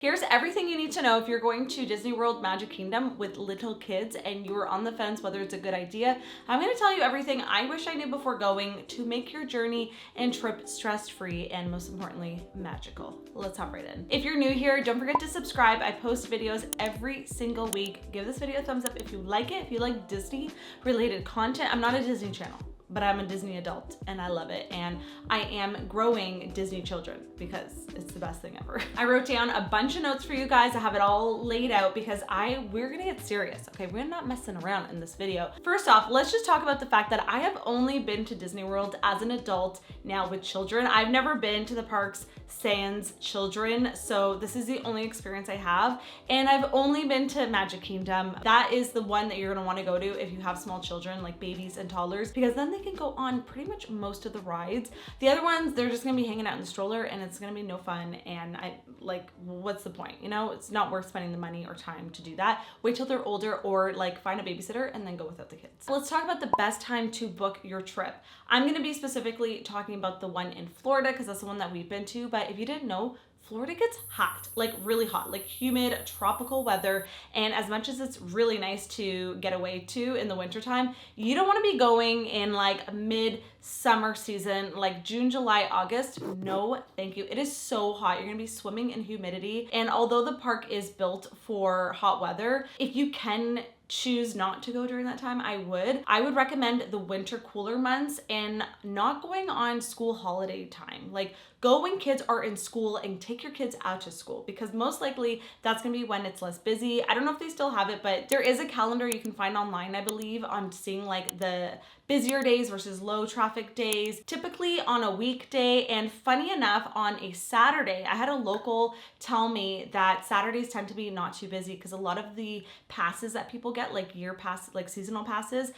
Here's everything you need to know if you're going to Disney World Magic Kingdom with little kids and you are on the fence whether it's a good idea. I'm going to tell you everything I wish I knew before going to make your journey and trip stress-free and most importantly, magical. Let's hop right in. If you're new here, don't forget to subscribe. I post videos every single week. Give this video a thumbs up if you like it, if you like Disney related content. I'm not a Disney channel, but I'm a Disney adult and I love it. And I am growing Disney children because it's the best thing ever. I wrote down a bunch of notes for you guys. I have it all laid out because we're gonna get serious, okay? We're not messing around in this video. First off, let's just talk about the fact that I have only been to Disney World as an adult now with children. I've never been to the parks sans children, so this is the only experience I have. And I've only been to Magic Kingdom. That is the one that you're gonna wanna go to if you have small children, like babies and toddlers, because then they can go on pretty much most of the rides. The other ones, they're just gonna be hanging out in the stroller and it's gonna be no fun. And what's the point? You know, it's not worth spending the money or time to do that. Wait till they're older or like find a babysitter and then go without the kids. Let's talk about the best time to book your trip. I'm gonna be specifically talking about the one in Florida because that's the one that we've been to. But if you didn't know, Florida gets hot, like really hot, like humid, tropical weather. And as much as it's really nice to get away to in the wintertime, you don't want to be going in like mid-summer season, like June, July, August. No, thank you. It is so hot. You're going to be swimming in humidity. And although the park is built for hot weather, if you can choose not to go during that time, I would recommend the winter cooler months and not going on school holiday time. Like go when kids are in school and take your kids out to school because most likely that's gonna be when it's less busy. I don't know if they still have it, but there is a calendar you can find online, I believe, on seeing like the busier days versus low traffic days, typically on a weekday. And funny enough, on a Saturday, I had a local tell me that Saturdays tend to be not too busy because a lot of the passes that people get, like year pass, like seasonal passes,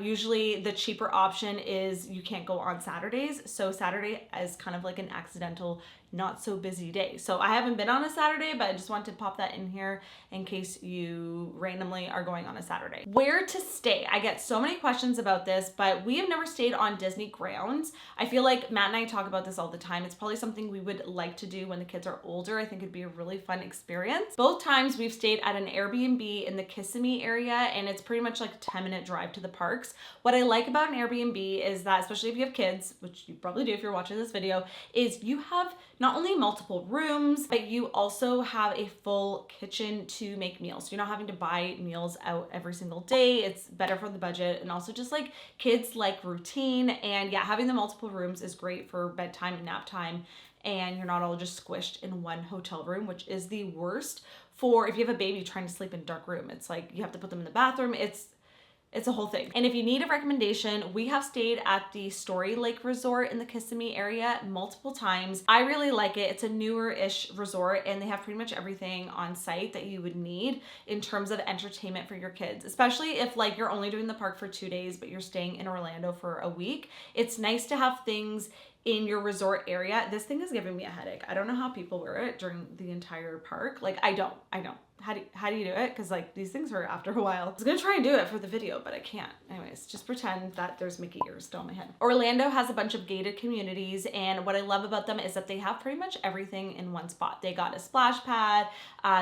usually the cheaper option is you can't go on Saturdays. So Saturday is kind of like an accidental not so busy day. So I haven't been on a Saturday, but I just wanted to pop that in here in case you randomly are going on a Saturday. Where to stay? I get so many questions about this, but we have never stayed on Disney grounds. I feel like Matt and I talk about this all the time. It's probably something we would like to do when the kids are older. I think it'd be a really fun experience. Both times we've stayed at an Airbnb in the Kissimmee area, and it's pretty much like a 10-minute drive to the parks. What I like about an Airbnb is that, especially if you have kids, which you probably do if you're watching this video, is you have not only multiple rooms, but you also have a full kitchen to make meals. You're not having to buy meals out every single day. It's better for the budget. And also just like kids like routine. And yeah, having the multiple rooms is great for bedtime and nap time. And you're not all just squished in one hotel room, which is the worst for if you have a baby trying to sleep in a dark room. It's like you have to put them in the bathroom. It's a whole thing. And if you need a recommendation, we have stayed at the Story Lake Resort in the Kissimmee area multiple times. I really like it. It's a newer-ish resort and they have pretty much everything on site that you would need in terms of entertainment for your kids, especially if like you're only doing the park for 2 days, but you're staying in Orlando for a week. It's nice to have things in your resort area. This thing is giving me a headache. I don't know how people wear it during the entire park. Like I don't. How do you do it? Because like these things hurt after a while. I was gonna try and do it for the video, but I can't. Anyways, just pretend that there's Mickey ears still on my head. Orlando has a bunch of gated communities, and what I love about them is that they have pretty much everything in one spot. They got a splash pad.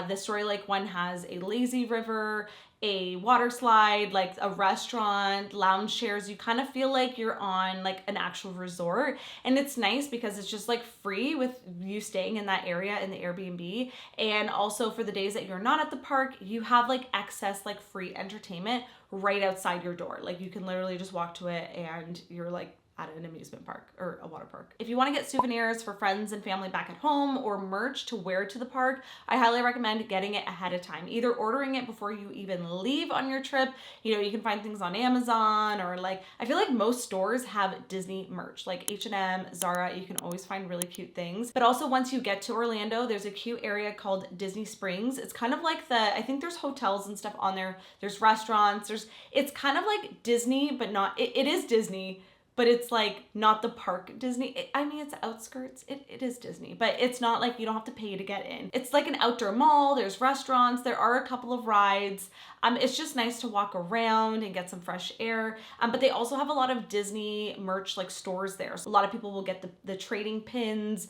The Story Lake one has a lazy river, a water slide, like a restaurant, lounge chairs. You kind of feel like you're on like an actual resort. And it's nice because it's just like free with you staying in that area in the Airbnb. And also for the days that you're not at the park, you have like excess like free entertainment right outside your door. Like you can literally just walk to it and you're like at an amusement park or a water park. If you want to get souvenirs for friends and family back at home or merch to wear to the park, I highly recommend getting it ahead of time. Either ordering it before you even leave on your trip. You know, you can find things on Amazon or like, I feel like most stores have Disney merch, like H&M, Zara, you can always find really cute things. But also once you get to Orlando, there's a cute area called Disney Springs. It's kind of like I think there's hotels and stuff on there. There's restaurants, it's kind of like Disney, but not, it is Disney, but it's like not the park Disney. I mean, it's outskirts. It is Disney, but it's not like you don't have to pay to get in. It's like an outdoor mall. There's restaurants. There are a couple of rides. It's just nice to walk around and get some fresh air. But they also have a lot of Disney merch like stores there. So a lot of people will get the trading pins.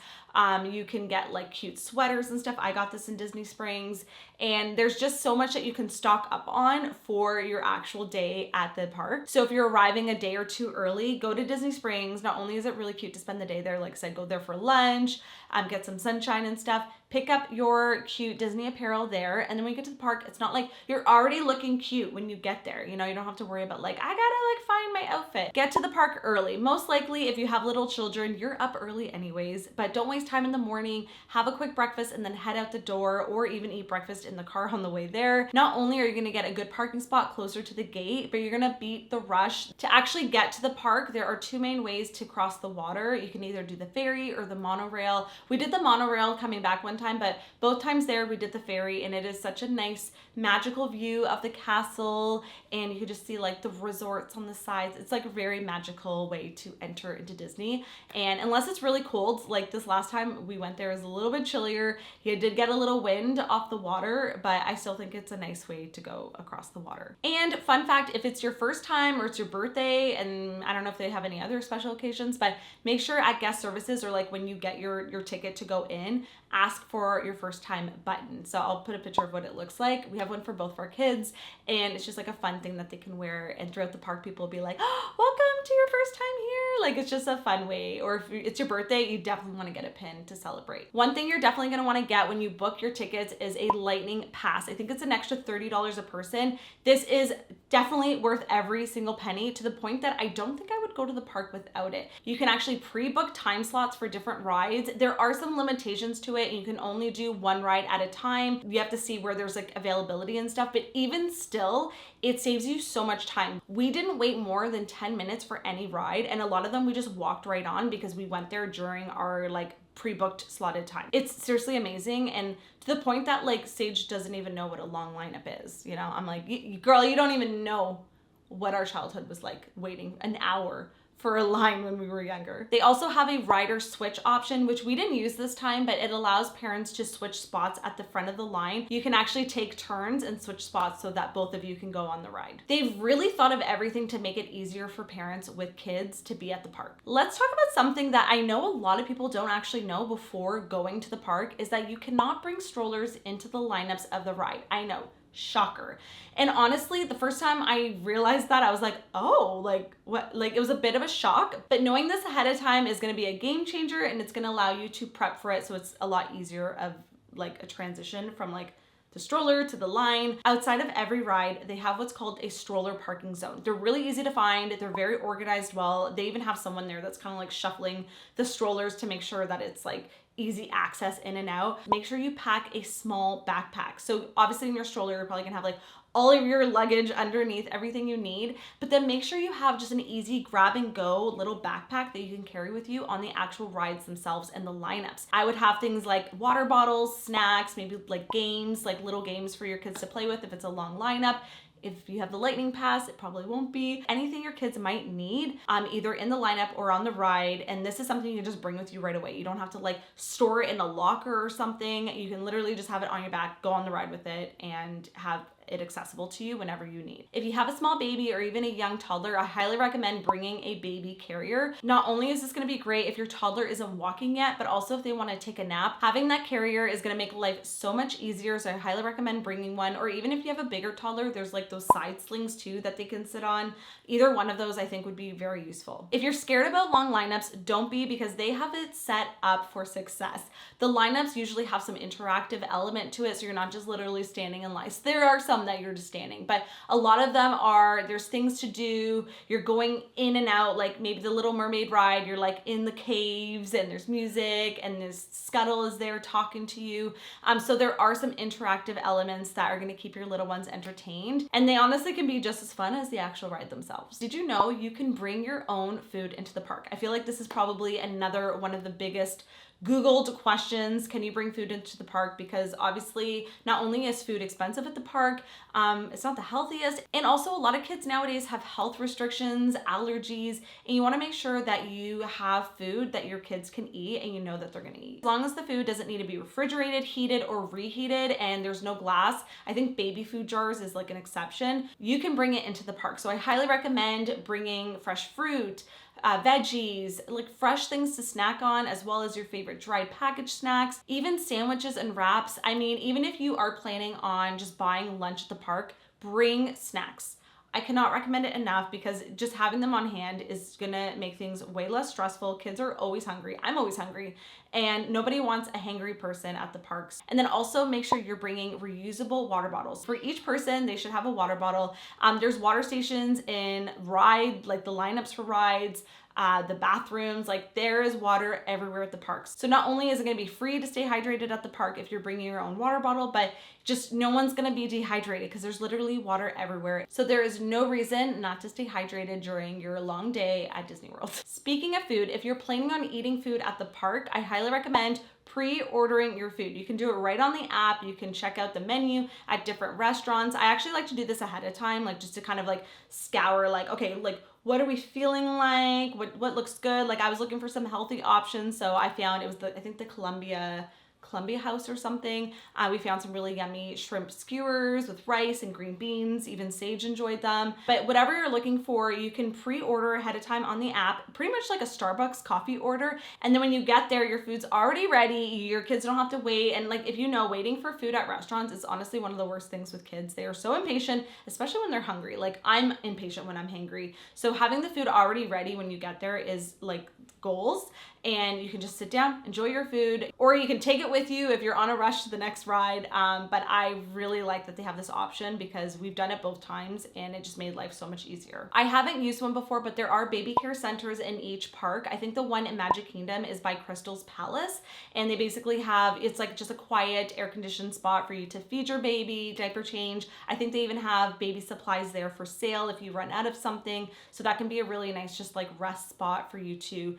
You can get like cute sweaters and stuff. I got this in Disney Springs, and there's just so much that you can stock up on for your actual day at the park. So if you're arriving a day or two early, go to Disney Springs. Not only is it really cute to spend the day there, like I said, go there for lunch, get some sunshine and stuff, pick up your cute Disney apparel there. And then when you get to the park, it's not like you're already looking cute when you get there. You know, you don't have to worry about like, I gotta like find my outfit. Get to the park early. Most likely, if you have little children, you're up early anyways, but don't waste time in the morning. Have a quick breakfast and then head out the door, or even eat breakfast in the car on the way there. Not only are you gonna get a good parking spot closer to the gate, but you're gonna beat the rush. To actually get to the park, there are two main ways to cross the water. You can either do the ferry or the monorail. We did the monorail coming back one time, but both times there we did the ferry, and it is such a nice magical view of the castle, and you can just see like the resorts on the sides. It's like a very magical way to enter into Disney. And unless it's really cold, like this last time we went there, it was a little bit chillier. You did get a little wind off the water, but I still think it's a nice way to go across the water. And fun fact, if it's your first time or it's your birthday, and I don't know if they have any other special occasions, but make sure at guest services, or like when you get your ticket to go in, ask for your first time button. So I'll put a picture of what it looks like. We have one for both of our kids, and it's just like a fun thing that they can wear, and throughout the park people will be like, oh, welcome to your first time here. Like, it's just a fun way. Or if it's your birthday, you definitely want to get a pin to celebrate. One thing you're definitely going to want to get when you book your tickets is a lightning pass. I think it's an extra $30 a person. This is definitely worth every single penny, to the point that I don't think I would go to the park without it. You can actually pre-book time slots for different rides. There are some limitations to it, and you can only do one ride at a time. You have to see where there's like availability and stuff, but even still, it saves you so much time. We didn't wait more than 10 minutes for any ride, and a lot of them we just walked right on because we went there during our like pre-booked slotted time. It's seriously amazing, and to the point that like Sage doesn't even know what a long lineup is. You know, I'm like, girl, you don't even know what our childhood was like, waiting an hour for a line when we were younger. They also have a rider switch option, which we didn't use this time, but it allows parents to switch spots at the front of the line. You can actually take turns and switch spots so that both of you can go on the ride. They've really thought of everything to make it easier for parents with kids to be at the park. Let's talk about something that I know a lot of people don't actually know before going to the park, is that you cannot bring strollers into the lineups of the ride. I know. Shocker. And honestly, the first time I realized that, I was like, oh, like what? Like, it was a bit of a shock, but knowing this ahead of time is going to be a game changer, and it's going to allow you to prep for it. So it's a lot easier of like a transition from like the stroller to the line. Outside of every ride, they have what's called a stroller parking zone. They're really easy to find. They're very organized well. They even have someone there that's kind of like shuffling the strollers to make sure that it's like easy access in and out. Make sure you pack a small backpack. So obviously in your stroller, you're probably gonna have like all of your luggage underneath, everything you need, but then make sure you have just an easy grab and go little backpack that you can carry with you on the actual rides themselves and the lineups. I would have things like water bottles, snacks, maybe like games, like little games for your kids to play with if it's a long lineup. If you have the lightning pass, it probably won't be. Anything your kids might need, either in the lineup or on the ride. And this is something you can just bring with you right away. You don't have to like store it in a locker or something. You can literally just have it on your back, go on the ride with it, and have it accessible to you whenever you need. If you have a small baby or even a young toddler, I highly recommend bringing a baby carrier. Not only is this going to be great if your toddler isn't walking yet, but also if they want to take a nap, having that carrier is going to make life so much easier. So I highly recommend bringing one. Or even if you have a bigger toddler, there's like those side slings too that they can sit on. Either one of those I think would be very useful. If you're scared about long lineups, don't be, because they have it set up for success. The lineups usually have some interactive element to it, so you're not just literally standing in line. So there are some that you're just standing, but a lot of them are, there's things to do. You're going in and out, like maybe the Little Mermaid ride, you're like in the caves and there's music and this Scuttle is there talking to you. So there are some interactive elements that are going to keep your little ones entertained, and they honestly can be just as fun as the actual ride themselves. Did you know you can bring your own food into the park? I feel like this is probably another one of the biggest Googled questions. Can you bring food into the park? Because obviously not only is food expensive at the park, it's not the healthiest, and also a lot of kids nowadays have health restrictions, allergies, and you want to make sure that you have food that your kids can eat and you know that they're going to eat. As long as the food doesn't need to be refrigerated, heated, or reheated, and there's no glass, I think baby food jars is like an exception, you can bring it into the park. So I highly recommend bringing fresh fruit, veggies, like fresh things to snack on, as well as your favorite dried packaged snacks, even sandwiches and wraps. I mean, even if you are planning on just buying lunch at the park, bring snacks. I cannot recommend it enough because just having them on hand is gonna make things way less stressful. Kids are always hungry. I'm always hungry, and nobody wants a hangry person at the parks. And then also make sure you're bringing reusable water bottles. For each person, they should have a water bottle. There's water stations in like the lineups for rides, the bathrooms, like there is water everywhere at the parks. So not only is it gonna be free to stay hydrated at the park if you're bringing your own water bottle, but just no one's gonna be dehydrated because there's literally water everywhere. So there is no reason not to stay hydrated during your long day at Disney World. Speaking of food, if you're planning on eating food at the park, I highly recommend pre-ordering your food. You can do it right on the app. You can check out the menu at different restaurants. I actually like to do this ahead of time, like just to kind of like scour, like, okay, like what are we feeling like? What looks good? Like I was looking for some healthy options. So I found it was I think the Columbia House or something. We found some really yummy shrimp skewers with rice and green beans. Even Sage enjoyed them. But whatever you're looking for, you can pre-order ahead of time on the app, pretty much like a Starbucks coffee order. And then when you get there, your food's already ready. Your kids don't have to wait. And like, if you know, waiting for food at restaurants is honestly one of the worst things with kids. They are so impatient, especially when they're hungry. Like I'm impatient when I'm hangry. So having the food already ready when you get there is like goals. And you can just sit down, enjoy your food, or you can take it with you if you're on a rush to the next ride. But I really like that they have this option because we've done it both times and it just made life so much easier. I haven't used one before, but there are baby care centers in each park. I think the one in Magic Kingdom is by Crystal's Palace, and they basically have, it's like just a quiet air-conditioned spot for you to feed your baby, diaper change. I think they even have baby supplies there for sale if you run out of something. So that can be a really nice just like rest spot for you to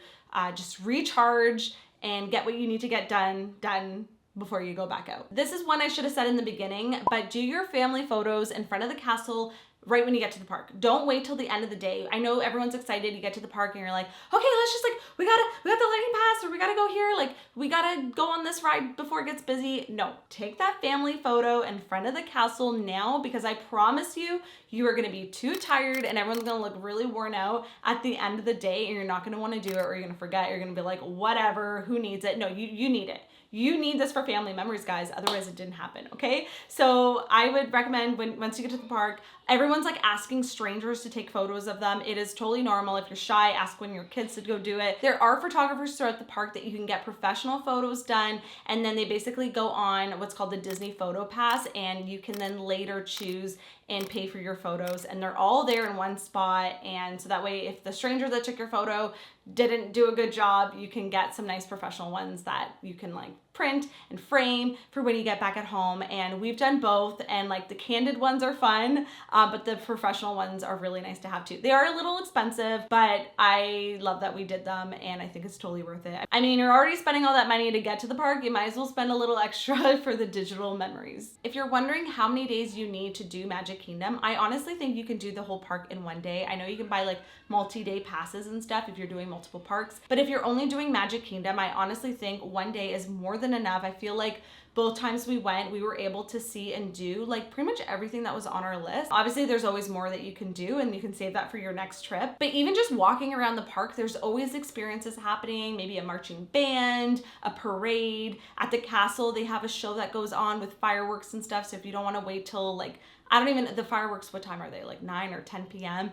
just recharge and get what you need to get done before you go back out. This is one I should have said in the beginning, but do your family photos in front of the castle right when you get to the park. Don't wait till the end of the day. I know everyone's excited. You get to the park and you're like, okay, let's just like, we got the lighting pass, or we gotta go here. Like we gotta go on this ride before it gets busy. No, take that family photo in front of the castle now, because I promise you, you are gonna be too tired and everyone's gonna look really worn out at the end of the day, and you're not gonna wanna do it, or you're gonna forget. You're gonna be like, whatever, who needs it? No, you need it. You need this for family memories, guys. Otherwise it didn't happen, okay? So I would recommend once you get to the park, everyone's like asking strangers to take photos of them. It is totally normal. If you're shy, ask one of your kids to go do it. There are photographers throughout the park that you can get professional photos done, and then they basically go on what's called the Disney Photo Pass, and you can then later choose and pay for your photos, and they're all there in one spot. And so that way, if the stranger that took your photo didn't do a good job, you can get some nice professional ones that you can like print and frame for when you get back at home. And we've done both, and like the candid ones are fun, but the professional ones are really nice to have too. They are a little expensive, but I love that we did them, and I think it's totally worth it. I mean, you're already spending all that money to get to the park, you might as well spend a little extra for the digital memories. If you're wondering how many days you need to do Magic Kingdom, I honestly think you can do the whole park in one day. I know you can buy like multi-day passes and stuff if you're doing multiple parks, but if you're only doing Magic Kingdom, I honestly think one day is more than enough. I feel like both times we went, we were able to see and do like pretty much everything that was on our list. Obviously, there's always more that you can do, and you can save that for your next trip. But even just walking around the park, there's always experiences happening, maybe a marching band, a parade. At the castle, they have a show that goes on with fireworks and stuff. So if you don't want to wait till like, the fireworks, what time are they? Like 9 or 10 p.m.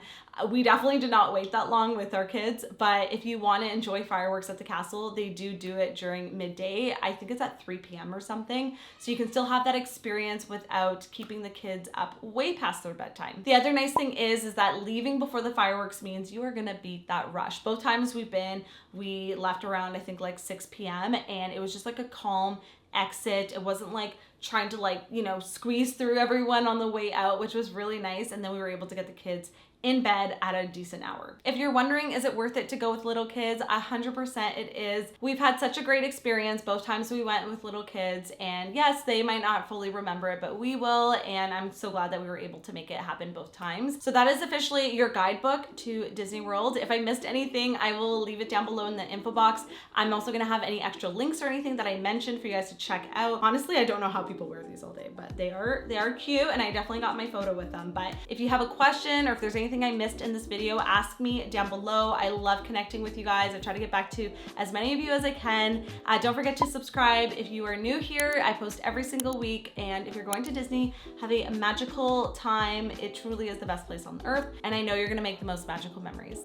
We definitely did not wait that long with our kids, but if you want to enjoy fireworks at the castle, they do it during midday. I think it's at 3 p.m. or something. So you can still have that experience without keeping the kids up way past their bedtime. The other nice thing is that leaving before the fireworks means you are going to beat that rush. Both times we left around, I think like 6 p.m. and it was just like a calm exit. It wasn't like trying to squeeze through everyone on the way out, which was really nice. And then we were able to get the kids in bed at a decent hour. If you're wondering, is it worth it to go with little kids? 100% it is. We've had such a great experience both times we went with little kids, and yes, they might not fully remember it, but we will, and I'm so glad that we were able to make it happen both times. So that is officially your guidebook to Disney World. If I missed anything, I will leave it down below in the info box. I'm also gonna have any extra links or anything that I mentioned for you guys to check out. Honestly, I don't know how people wear these all day, but they are cute, and I definitely got my photo with them. But if you have a question, or if there's anything anything I missed in this video, ask me down below. I love connecting with you guys. I try to get back to as many of you as I can. Don't forget to subscribe if you are new here. I post every single week, and if you're going to Disney, have a magical time. It truly is the best place on earth, and I know you're gonna make the most magical memories.